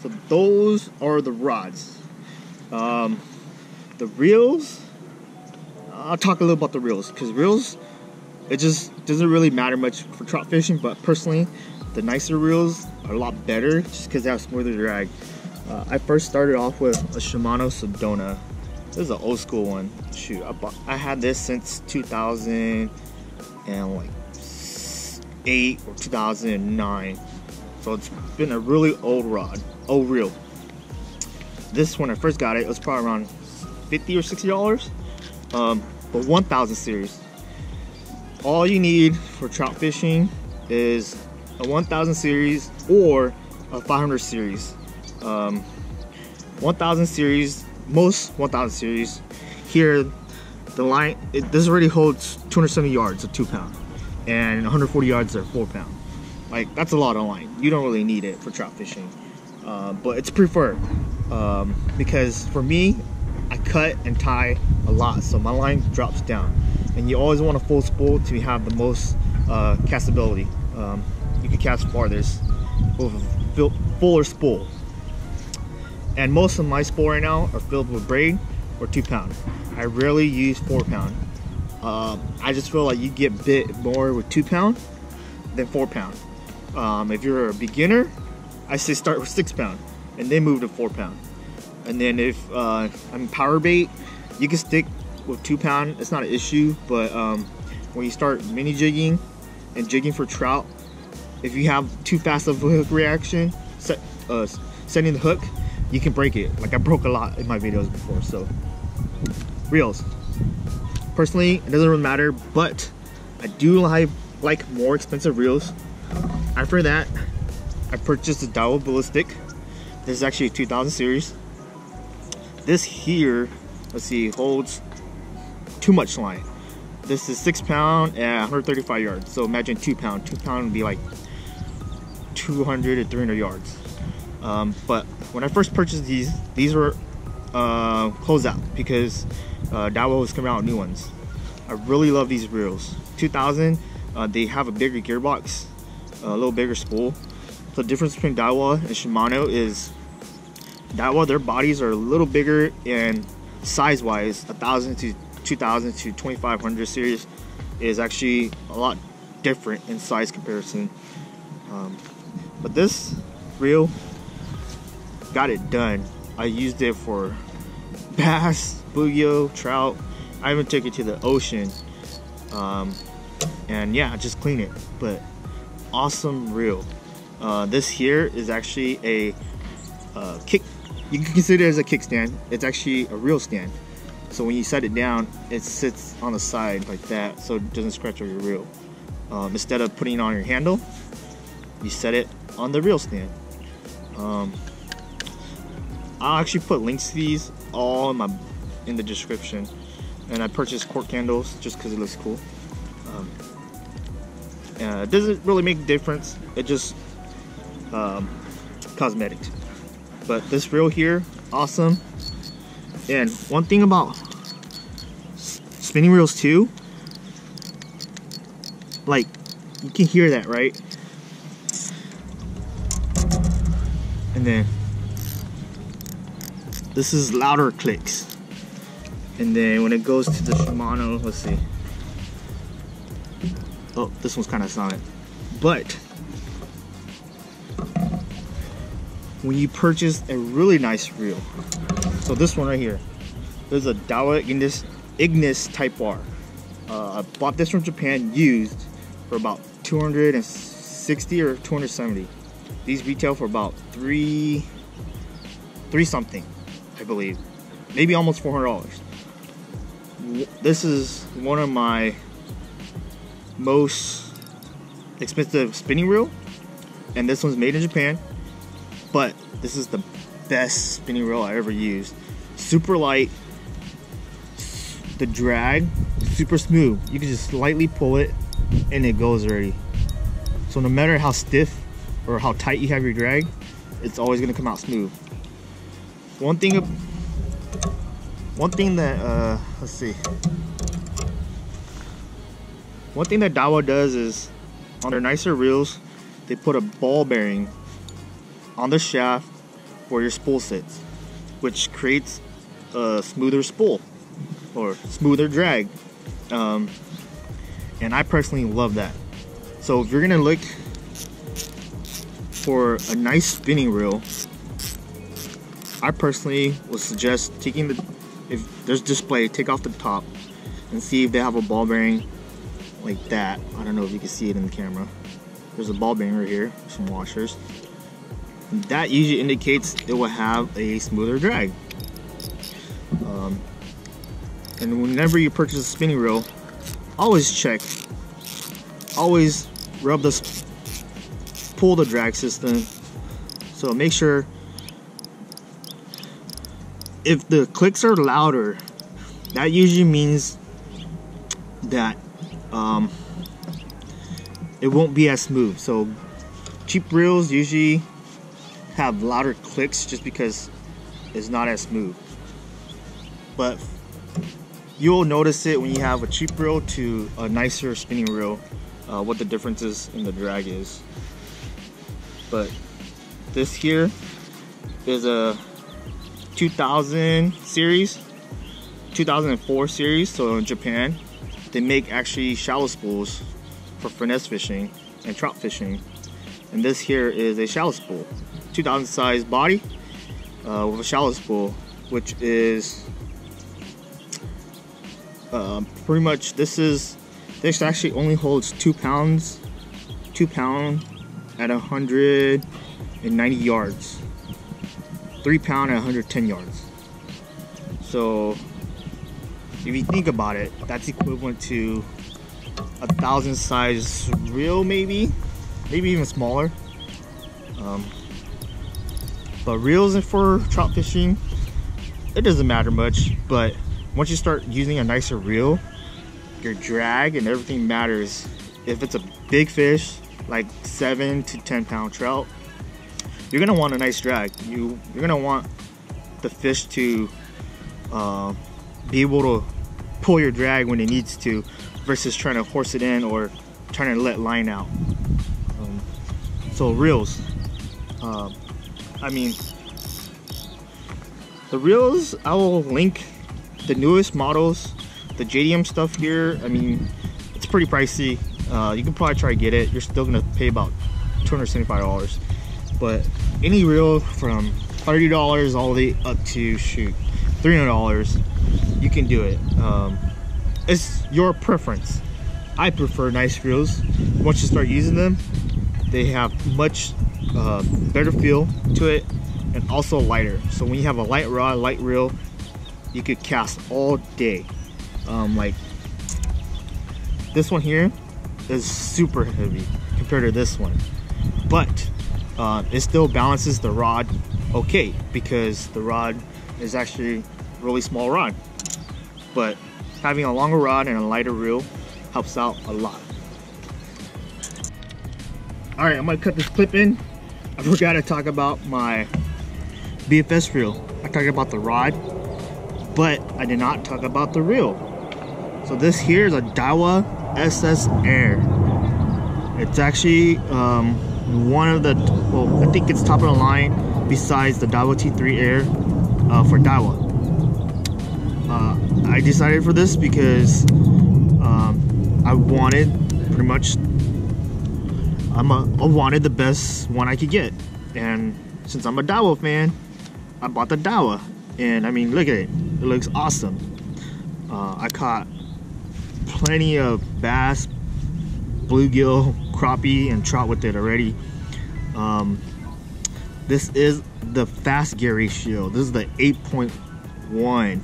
So those are the rods. The reels, I'll talk a little about the reels, because reels, it just doesn't really matter much for trout fishing, but personally, the nicer reels are a lot better just because they have smoother drag. I first started off with a Shimano Sedona. This is an old school one. Shoot, I had this since 2008 or 2009. So it's been a really old reel. This, when I first got it, was probably around $50 or $60. But 1000 series. All you need for trout fishing is a 1000 series or a 500 series. 1000 series, most 1000 series. Here, the line, this already holds 270 yards of 2 pound, and 140 yards are 4 pound. Like, that's a lot of line. You don't really need it for trout fishing, but it's preferred because for me, I cut and tie a lot, so my line drops down, and you always want a full spool to have the most castability. You can cast farthest with a fuller spool. And most of my spool right now are filled with braid or 2 pound. I rarely use 4 pound. I just feel like you get bit more with 2 pound than 4 pound. If you're a beginner, I say start with 6 pound and then move to 4 pound. And then if I'm power bait, you can stick with 2 pound. It's not an issue, but when you start mini jigging and jigging for trout, if you have too fast of a hook reaction, setting the hook, you can break it. Like, I broke a lot in my videos before. So reels, personally, it doesn't really matter, but I do like more expensive reels. After that, I purchased the Daiwa Ballistic. This is actually a 2000 series. This here, let's see, holds too much line. This is 6 pound and 135 yards. So imagine 2 pound. 2 pound would be like 200 to 300 yards. But when I first purchased these were closed out because Daiwa was coming out with new ones. I really love these reels. 2000, they have a bigger gearbox, a little bigger spool. The difference between Daiwa and Shimano is Daiwa, their bodies are a little bigger, and size-wise, 1000 to 2000 to 2500 series is actually a lot different in size comparison. But this reel got it done. I used it for bass, bluegill, trout. I even took it to the ocean, and yeah, just clean it. But awesome reel. This here is actually a kick. You can consider it as a kickstand. It's actually a reel stand. So when you set it down, it sits on the side like that, so it doesn't scratch on your reel. Instead of putting it on your handle, you set it on the reel stand. I'll actually put links to these all in the description. And I purchased Cork candles just because it looks cool. It doesn't really make a difference. It just cosmetics. But this reel here, awesome. And one thing about spinning reels too, like, you can hear that, right? And then this is louder clicks. And then when it goes to the Shimano, let's see. Oh, this one's kind of silent. But when you purchase a really nice reel, so this one right here, there's a Daiwa Ignis Type R. I bought this from Japan used for about 260 or 270. These retail for about three something, I believe, maybe almost $400. This is one of my most expensive spinning reel, and this one's made in Japan. But this is the best spinning reel I ever used. Super light, the drag super smooth. You can just lightly pull it and it goes already. So no matter how stiff or how tight you have your drag, it's always gonna come out smooth. One thing that let's see. One thing that Daiwa does is on their nicer reels, they put a ball bearing on the shaft for your spool sits, which creates a smoother spool or smoother drag. And I personally love that. So if you're gonna look for a nice spinning reel, I personally would suggest taking if there's display, take off the top and see if they have a ball bearing like that. I don't know if you can see it in the camera. There's a ball bearing right here, some washers. That usually indicates it will have a smoother drag. And whenever you purchase a spinning reel, always check, always rub pull the drag system. So make sure if the clicks are louder, that usually means that it won't be as smooth. So cheap reels usually have louder clicks just because it's not as smooth. But you'll notice it when you have a cheap reel to a nicer spinning reel, what the differences in the drag is. But this here is a 2000 series, 2004 series. So in Japan, they make actually shallow spools for finesse fishing and trout fishing. And this here is a shallow spool, 2000 size body with a shallow spool, which is pretty much, this actually only holds 2 pounds at 190 yards, 3 pound at 110 yards. So if you think about it, that's equivalent to 1,000 size reel, maybe even smaller. But reels for trout fishing, it doesn't matter much, but once you start using a nicer reel, your drag and everything matters. If it's a big fish like 7 to 10 pound trout, you're gonna want a nice drag. You're gonna want the fish to be able to pull your drag when it needs to, versus trying to horse it in or trying to let line out. So reels, I mean, the reels, I will link the newest models, the JDM stuff here. I mean, it's pretty pricey. You can probably try to get it. You're still gonna pay about $275. But any reel from $30 all the way up to $300, you can do it. It's your preference. I prefer nice reels. Once you start using them, they have much better feel to it, and also lighter. So when you have a light rod, light reel, you could cast all day. Like this one here is super heavy compared to this one, but it still balances the rod okay, because the rod is actually really small rod. But having a longer rod and a lighter reel helps out a lot. All right, I'm gonna cut this clip in. I forgot to talk about my BFS reel. I talked about the rod, but I did not talk about the reel. So this here is a Daiwa SS Air. It's actually one of the, well, I think it's top of the line besides the Daiwa T3 Air for Daiwa. I decided for this because I wanted pretty much, I wanted the best one I could get, and since I'm a Daiwa fan, I bought the Daiwa. And I mean, look at it, it looks awesome. I caught plenty of bass, bluegill, crappie, and trout with it already. This is the fast gear ratio. This is the 8.1.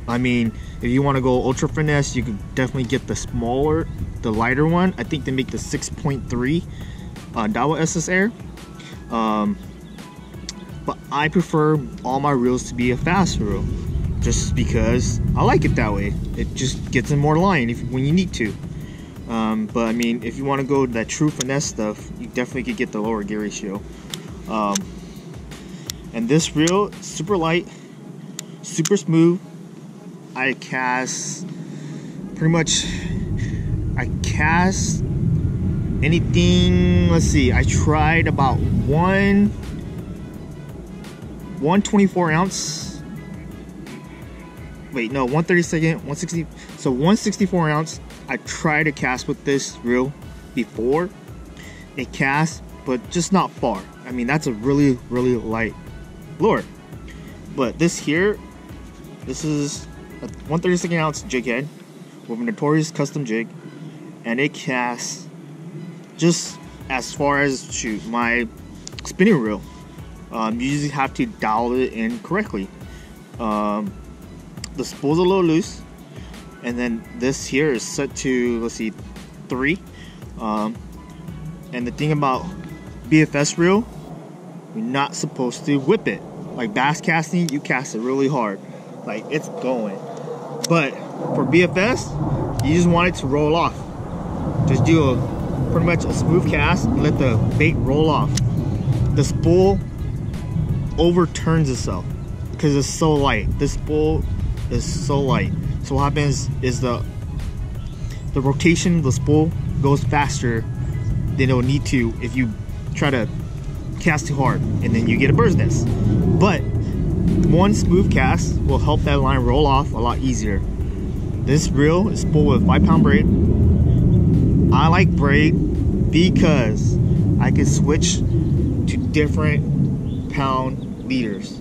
I mean, if you want to go ultra finesse, you can definitely get the smaller, the lighter one. I think they make the 6.3 Daiwa SS Air. But I prefer all my reels to be a fast reel, just because I like it that way. It just gets in more line when you need to. But I mean, if you want to go that true finesse stuff, you definitely could get the lower gear ratio. And this reel, super light, super smooth. I cast pretty much, I cast anything, let's see, I tried about one 124 ounce. Wait, no, 132nd, 160. So 164 ounce. I tried to cast with this reel before. It casts, but just not far. I mean, that's a really light lure. But this here, this is a 132nd ounce jig head with a Notorious custom jig, and it casts just as far as shoot my spinning reel. You usually have to dial it in correctly. The spool's a little loose, and then this here is set to, let's see, 3. And the thing about BFS reel, you're not supposed to whip it. Like bass casting, you cast it really hard, like it's going. But for BFS, you just want it to roll off. Just do pretty much a smooth cast and let the bait roll off. The spool overturns itself because it's so light. This spool is so light. So what happens is the rotation of the spool goes faster than it'll need to if you try to cast too hard, and then you get a bird's nest. But one smooth cast will help that line roll off a lot easier. This reel is spooled with 5-pound braid. I like braid because I can switch to different pound leaders.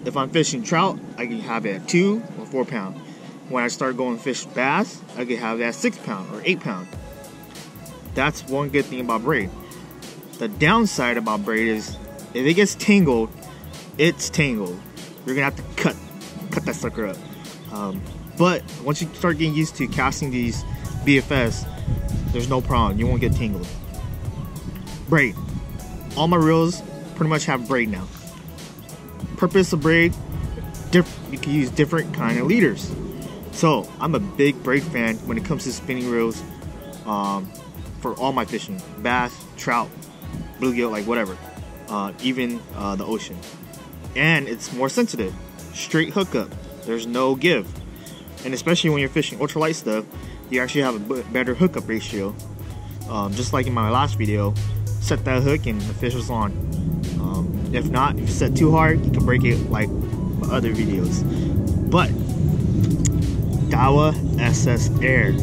If I'm fishing trout, I can have it at 2 or 4 pound. When I start going fish bass, I can have it at 6 pound or 8 pound. That's one good thing about braid. The downside about braid is if it gets tangled, it's tangled. You're gonna have to cut that sucker up. But once you start getting used to casting these BFS, there's no problem. You won't get tangled. Braid. All my reels pretty much have braid now. Purpose of braid, you can use different kind of leaders. So I'm a big braid fan when it comes to spinning reels. For all my fishing, bass, trout, bluegill, like whatever, even the ocean. And it's more sensitive, straight hookup, there's no give. And especially when you're fishing ultralight stuff, you actually have a better hookup ratio. Just like in my last video, set that hook and the fish was on. If not, if you set too hard, you can break it like my other videos. But Daiwa SS Air,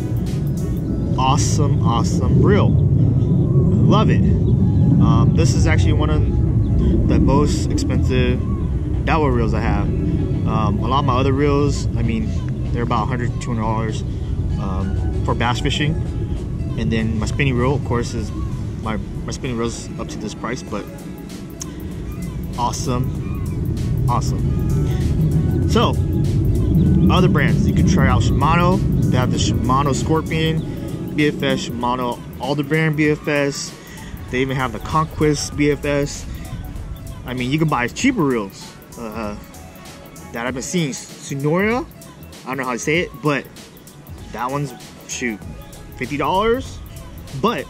awesome reel, love it. This is actually one of the most expensive Daiwa reels I have. A lot of my other reels, I mean, they're about $100 to $200 for bass fishing. And then my spinning reel, of course, is my spinning reel's up to this price, but awesome. So other brands, you can try out Shimano. They have the Shimano Scorpion BFS, Shimano Aldebaran BFS. They even have the Conquest BFS. I mean, you can buy cheaper reels that I've been seeing. Sonora, I don't know how to say it, but that one's, shoot, $50. But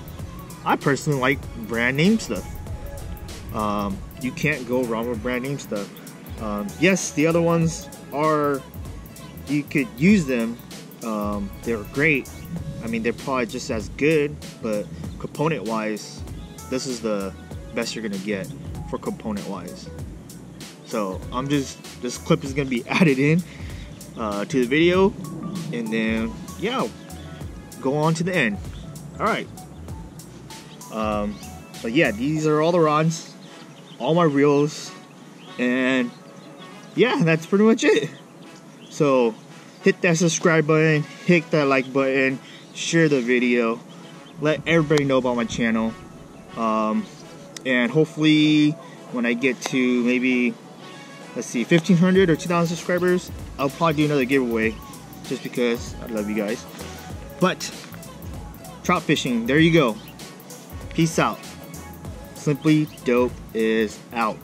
I personally like brand name stuff. You can't go wrong with brand name stuff. Yes, the other ones are, you could use them. They're great. I mean, they're probably just as good, but component wise, this is the best you're gonna get for component wise. So this clip is gonna be added in to the video, and then yeah, go on to the end. All right. But yeah, these are all the rods, all my reels, and yeah, that's pretty much it. So hit that subscribe button, hit that like button, share the video, let everybody know about my channel, and hopefully when I get to maybe, let's see, 1,500 or 2,000 subscribers, I'll probably do another giveaway just because I love you guys. But trout fishing, there you go. Peace out. Simply Dope is out.